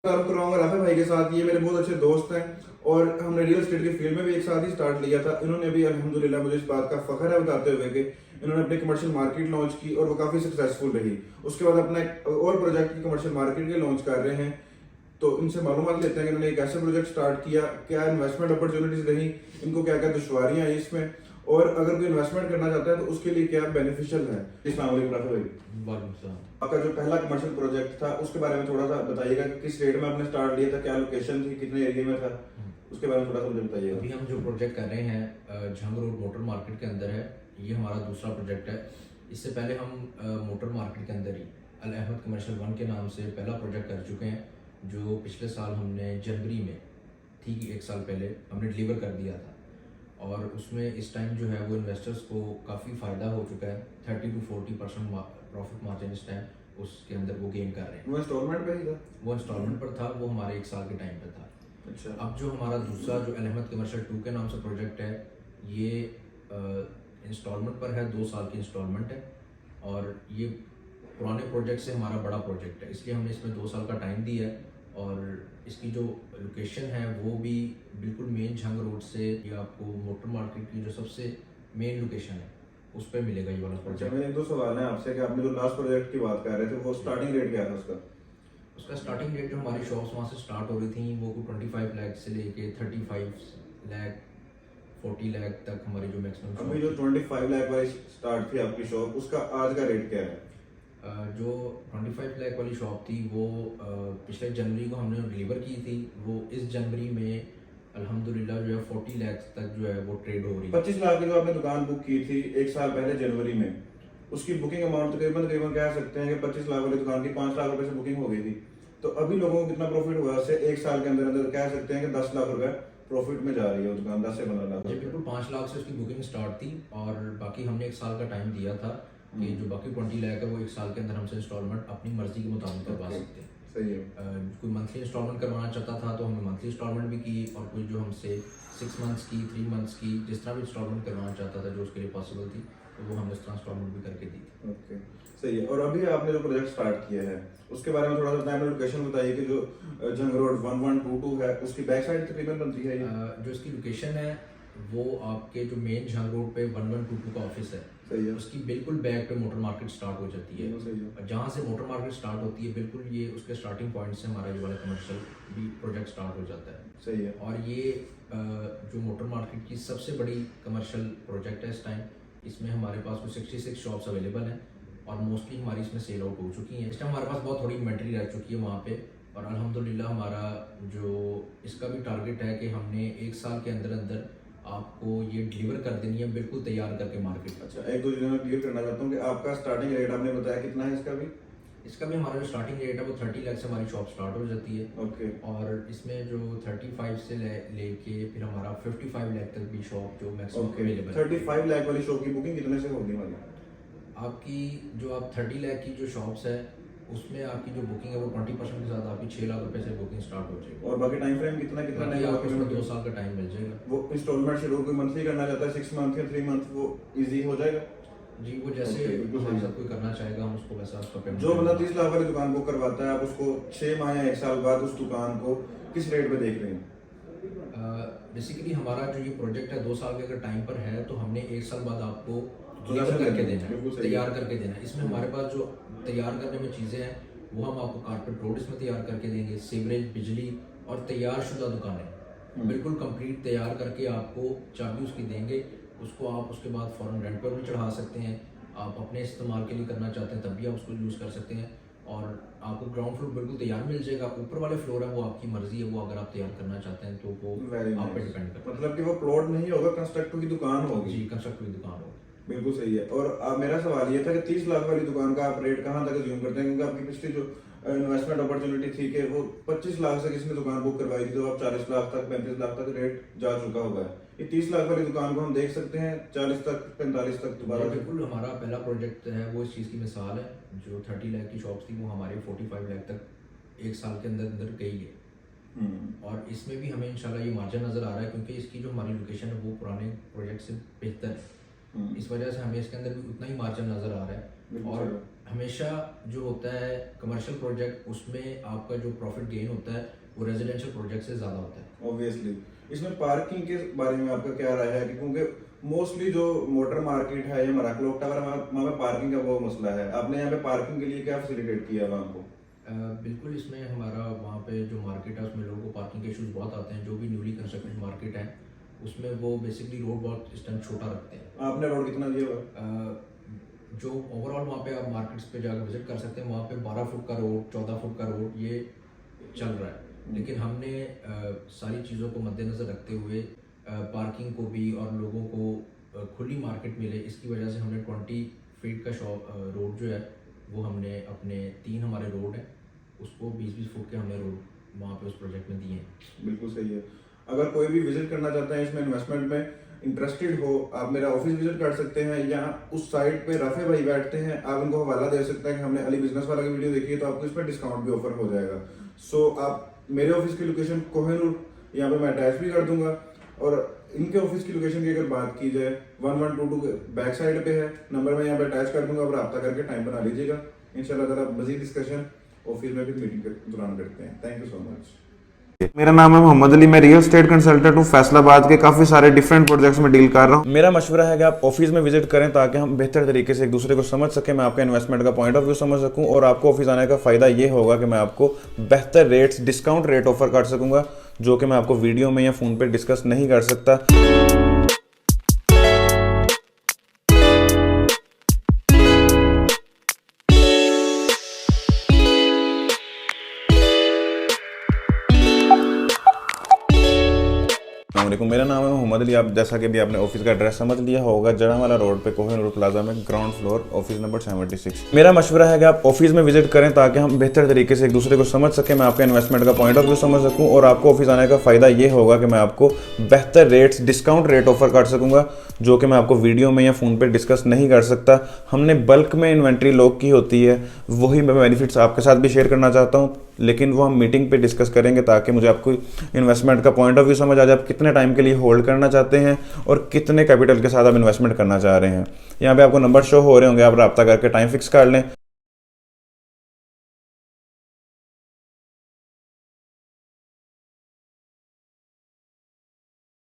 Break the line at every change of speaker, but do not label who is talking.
तारुफ कराऊंगा राफे भाई के साथ। ये मेरे बहुत अच्छे दोस्त हैं और हमने रियल एस्टेट की फील्ड में भी एक साथ ही स्टार्ट लिया था। इन्होंने भी अल्हम्दुलिल्लाह मुझे इस बात का फख्र है बताते हुए कि इन्होंने अपनी कमर्शियल मार्केट लॉन्च की और वो काफ़ी सक्सेसफुल रही। उसके बाद अपना एक और प्रोजेक्ट की कमर्शियल मार्केट के लॉन्च कर रहे हैं। तो इनसे मालूमात लेते हैं कि इन्होंने एक ऐसा प्रोजेक्ट स्टार्ट किया, क्या इन्वेस्टमेंट अपॉर्चुनिटीज रही, इनको क्या क्या दुश्वारियां आई इसमें, और अगर कोई इन्वेस्टमेंट करना चाहता है तो उसके लिए क्या बेनिफिशियल है। अस्सलाम वालेकुम राफे भाई।
वालेकुम सलाम।
आपका जो पहला कमर्शियल प्रोजेक्ट था उसके बारे में थोड़ा सा बताइएगा कि किस रेट में आपने स्टार्ट लिया था, क्या लोकेशन थी, कितने एरिया में था, उसके बारे में थोड़ा सा मुझे बताइएगा।
अभी हम जो प्रोजेक्ट कर रहे हैं झंग रोड मोटर मार्केट के अंदर है। ये हमारा दूसरा प्रोजेक्ट है। इससे पहले हम मोटर मार्केट के अंदर ही अल अहमद कमर्शियल 1 के नाम से पहला प्रोजेक्ट कर चुके हैं, जो पिछले साल हमने जनवरी में, ठीक 1 साल पहले हमने डिलीवर कर दिया था। और उसमें इस टाइम जो है वो इन्वेस्टर्स को काफ़ी फ़ायदा हो चुका है। 30 to 40% प्रॉफिट मार्जिन इस टाइम उसके अंदर वो गेन कर रहे हैं।
वो इंस्टॉलमेंट पे ही था?
वो इंस्टॉलमेंट पर था, वो हमारे 1 साल के टाइम पे था।
अच्छा।
अब जो हमारा दूसरा जो अल अहमद कमर्शियल 2 के नाम से प्रोजेक्ट है, ये इंस्टॉलमेंट पर है, 2 साल की इंस्टॉलमेंट है। और ये पुराने प्रोजेक्ट से हमारा बड़ा प्रोजेक्ट है, इसलिए हमने इसमें 2 साल का टाइम दिया है। और इसकी जो लोकेशन है वो भी बिल्कुल मेन झंग रोड से, ये आपको मोटर मार्केट की जो सबसे मेन लोकेशन है उस पर मिलेगा ये वाला
अच्छा,
प्रोजेक्ट।
मेरे एक दो सवाल हैं आपसे कि आपने जो लास्ट प्रोजेक्ट की बात कर रहे थे वो स्टार्टिंग रेट क्या था उसका?
उसका स्टार्टिंग रेट जो हमारी शॉप्स वहाँ से स्टार्ट हो रही थी वो 25 लाख से लेके 35 लाख 40 लाख तक हमारी जो मैक्सिमम
अभी जो 25 लाख वाली स्टार्ट थी आपकी शॉप, उसका आज का रेट क्या है?
जो 25 लाख वाली शॉप थी वो पिछले जनवरी को हमने डिलीवर की थी। वो इस जनवरी में अल्हम्दुलिल्लाह जो है 40 लाख तक जो है वो ट्रेड हो रही है।
25 लाख की जो आपने दुकान बुक की थी 1 साल पहले जनवरी में, उसकी बुकिंग अमाउंट तकरीबन तकरीबन कह सकते हैं कि 25 लाख वाली दुकान की 5 लाख रुपए से बुकिंग हो गई थी। तो अभी लोगों को कितना प्रॉफिट हुआ उससे? 1 साल के अंदर अंदर कह सकते हैं कि 10 लाख रुपए प्रॉफिट में जा रही है वो दुकान, 10 से 15 लाख
जी
रुपए।
बिल्कुल, 5 लाख से उसकी बुकिंग स्टार्ट थी और बाकी हमने 1 साल का टाइम दिया था कि जो बाकी 20 लाख है वो 1 साल के अंदर हमसे इंस्टॉलमेंट अपनी मर्जी के मुताबिक करवा सकते हैं।
सही है।
कोई मंथली इंस्टॉलमेंट करवाना चाहता था तो हमने मंथली इंस्टॉलमेंट भी की, और कोई जो हमसे 6 मंथ्स की, 3 मंथ्स की, जिस तरह भी इंस्टॉलमेंट करवाना चाहता था जो उसके लिए पॉसिबल थी, तो वो हमने इस तरह इंस्टॉलमेंट भी करके दी थी।
ओके, सही है। और अभी आपने जो प्रोजेक्ट स्टार्ट किया है उसके बारे में थोड़ा सा बताएं। लोकेशन बताइए कि जो जंग रोड 1122 है उसकी बैक साइड तकरीबन बनती है ये?
जो इसकी लोकेशन है वो आपके जो मेन झंग रोड पे 1122 का ऑफिस है,
सही है।
उसकी बिल्कुल बैक पे मोटर मार्केट स्टार्ट हो जाती है।
सही है।
और जहाँ से मोटर मार्केट स्टार्ट होती है बिल्कुल ये उसके स्टार्टिंग पॉइंट से हमारा ये वाला कमर्शियल भी प्रोजेक्ट स्टार्ट हो जाता है।
सही है।
और ये जो मोटर मार्केट की सबसे बड़ी कमर्शियल प्रोजेक्ट है इस टाइम। इसमें हमारे पास कुछ 66 शॉप्स अवेलेबल हैं और मोस्टली हमारी इसमें सेल आउट हो चुकी हैं। इस टाइम हमारे पास बहुत थोड़ी इन्वेंट्री रह चुकी है वहाँ पे। और अल्हम्दुलिल्लाह हमारा जो इसका भी टारगेट है कि हमने 1 साल के अंदर अंदर आपको ये डिलीवर कर देनी है बिल्कुल तैयार करके मार्केट में।
अच्छा, एक दो चीज़ें मैं क्लियर करना चाहता हूँ कि आपका स्टार्टिंग रेट आपने बताया कितना है इसका भी?
इसका भी हमारा जो स्टार्टिंग रेट है वो 30 लाख से हमारी शॉप स्टार्ट हो जाती है।
ओके।
और इसमें जो 35 से लेके फिर हमारा 55 लाख तक भी शॉप जो मैक्सिमम
ओके,
अवेलेबल है।
35 लाख वाली शॉप की बुकिंग कितने से होगी हमारी?
आपकी जो आप 30 लाख की जो शॉप्स है उसमें आपकी जो बुकिंग है वो 20% के साथ आपकी 6 लाख रुपए से बुकिंग स्टार्ट हो जाएगी।
और बाकी टाइम फ्रेम कितना कितना
बाकी
टाइम
आपको उसमें 2 साल का टाइम मिल जाएगा।
वो इंस्टॉलमेंट शेड्यूल कोई मंथली करना चाहता है, 6 मंथ या 3 मंथ, वो इजी हो जाएगा?
जी, वो जैसे
Okay, बिल्कुल
हमारे
सही।
साथ कोई करना चाहेगा हम उसको वैसा उसका पेमेंट
जो बंदा 30 लाख वाली दुकान बुक करवाता है, आप उसको 6 माह या 1 साल बाद उस दुकान को किस रेट पे देख रहे हैं?
बेसिकली हमारा जो ये प्रोजेक्ट है 2 साल के अगर टाइम पर है तो हमने 1 साल बाद आपको
Production
डिलीवर करके
देना है,
देना
बिल्कुल
है,
सही है।
तैयार करके देना है। इसमें हमारे पास जो तैयार करने में चीज़ें हैं वो हम आपको कारपेट रोड इसमें तैयार करके देंगे, सीवरेज, बिजली और तैयार शुदा दुकानें बिल्कुल कंप्लीट तैयार करके आपको चाबी उसकी देंगे। उसको आप उसके बाद फ़ौरन रेंट पर भी चढ़ा सकते हैं। आप अपने इस्तेमाल के लिए करना चाहते हैं तब भी आप उसको यूज़ कर सकते हैं। और आपको ग्राउंड फ्लोर बिल्कुल तैयार मिल जाएगा। ऊपर वाले फ्लोर है वो आपकी मर्जी है, वो अगर आप तैयार करना चाहते हैं तो वो
Very
आप पे
nice।
डिपेंड करता
मतलब कि वो प्लॉट नहीं होगा, कंस्ट्रक्टर की दुकान
है।
होगी।
जी, कंस्ट्रक्टर की दुकान हो।
बिल्कुल सही है। और मेरा सवाल ये था कि 30 लाख वाली दुकान का आप रेट कहाँ तक अज्यूम करते हैं? क्योंकि आपकी पिछली जो इन्वेस्टमेंट अपॉर्चुनिटी थी कि वो 25 लाख से किसी ने दुकान बुक करवाई थी, तो अब 40 लाख तक, 35 लाख तक रेट जा चुका हुआ है। ये 30 लाख वाली दुकान को हम देख सकते हैं 40 तक, 45 तक दोबारा
जी,
से?
बिल्कुल हमारा पहला प्रोजेक्ट है वो इस चीज़ की मिसाल है। जो 30 लाख की शॉप्स थी वो हमारे 45 लाख तक 1 साल के अंदर अंदर गई है। और इसमें भी हमें इंशाल्लाह ये मार्जिन नज़र आ रहा है क्योंकि इसकी जो हमारी लोकेशन है वो पुराने प्रोजेक्ट से बेहतर है। इस वजह से हमें इसके अंदर भी उतना ही मार्जिन नज़र आ रहा है।
बिल्कुल
और
सही।
हमेशा जो होता है कमर्शियल प्रोजेक्ट, उसमें आपका जो प्रॉफिट गेन होता है वो रेजिडेंशियल प्रोजेक्ट से ज़्यादा होता है।
ऑब्वियसली इसमें पार्किंग के बारे में आपका क्या राय है कि क्योंकि मोस्टली जो मोटर मार्केट है या मराकलोक टावर वहाँ पे पार्किंग का वो मसला है, आपने यहाँ पे पार्किंग के लिए क्या फैसिलिटेट किया है वहाँ को?
बिल्कुल, इसमें हमारा वहाँ पे जो मार्केट है उसमें लोगों को पार्किंग के इश्यूज बहुत आते हैं। जो भी न्यूली कंस्ट्रक्टेड मार्केट है उसमें वो बेसिकली रोड बहुत इस टाइम छोटा रखते हैं।
आपने रोड कितना दिया हुआ?
जो ओवरऑल वहाँ पे आप मार्केट्स पे जाकर विजिट कर सकते हैं, वहाँ पे 12 फुट का रोड, 14 फुट का रोड ये चल रहा है। लेकिन हमने सारी चीज़ों को मद्देनज़र रखते हुए पार्किंग को भी और लोगों को खुली मार्केट मिले, इसकी वजह से हमने 20 फीट का रोड जो है वो हमने अपने 3 हमारे रोड हैं उसको 20-20 फुट के हमने रोड वहाँ पे उस प्रोजेक्ट में दिए हैं।
बिल्कुल सही है। अगर कोई भी विजिट करना चाहता है इसमें इन्वेस्टमेंट में इंटरेस्टेड हो, आप मेरा ऑफिस विजिट कर सकते हैं, या उस साइट पे राफे भाई बैठते हैं, आप उनको हवाला दे सकते हैं कि हमने अली बिजनेस वाला की वीडियो देखी है तो आपको इस पर डिस्काउंट भी ऑफर हो जाएगा। सो आप मेरे ऑफिस की लोकेशन कोहिनूर यहाँ पे मैं अटैच भी कर दूंगा, और इनके ऑफिस की लोकेशन की अगर बात की जाए 1122 के बैक साइड पे है, नंबर मैं यहाँ पे अटैच कर दूंगा, आप रब्ता करके टाइम बना लीजिएगा। इंशाल्लाह ताला मजीद डिस्कशन ऑफिस में भी मीटिंग के दौरान करते हैं। Thank you so much. मेरा नाम है मोहम्मद अली, मैं रियल एस्टेट कंसल्टेंट हूँ। फैसलाबाद के काफ़ी सारे डिफरेंट प्रोजेक्ट्स में डील कर रहा हूँ। मेरा मशवरा है कि आप ऑफिस में विजिट करें ताकि हम बेहतर तरीके से एक दूसरे को समझ सकें, मैं आपके इन्वेस्टमेंट का पॉइंट ऑफ व्यू समझ सकूँ, और आपको ऑफिस आने का फ़ायदा ये होगा कि मैं आपको बेहतर रेट्स, डिस्काउंट रेट ऑफर कर सकूँगा, जो कि मैं आपको वीडियो में या फ़ोन पर डिस्कस नहीं कर सकता। मेरा नाम है मोहम्मद अली। आप जैसा कि भी आपने ऑफिस का एड्रेस समझ लिया होगा, जड़ावाला रोड पे कोहिनूर प्लाजा में ग्राउंड फ्लोर, ऑफिस नंबर 76। मेरा मशवरा है कि आप ऑफिस में विजिट करें ताकि हम बेहतर तरीके से एक दूसरे को समझ सकें, मैं आपके इन्वेस्टमेंट का पॉइंट ऑफ व्यू समझ सकूं, और आपको ऑफिस आने का फ़ायदा ये होगा कि मैं आपको बेहतर रेट्स, डिस्काउंट रेट ऑफर कर सकूँगा, जो कि मैं आपको वीडियो में या फ़ोन पर डिस्कस नहीं कर सकता। हमने बल्क में इन्वेंट्री लॉक की होती है, वही मैं बेनिफिट्स आपके साथ भी शेयर करना चाहता हूँ, लेकिन वो हम मीटिंग पे डिस्कस करेंगे ताकि मुझे आपको इन्वेस्टमेंट का पॉइंट ऑफ व्यू समझ आ जाए, आप कितने टाइम के लिए होल्ड करना चाहते हैं और कितने कैपिटल के साथ आप इन्वेस्टमेंट करना चाह रहे हैं। यहाँ पे आपको नंबर शो हो रहे होंगे, आप रब्ता करके टाइम फिक्स कर लें।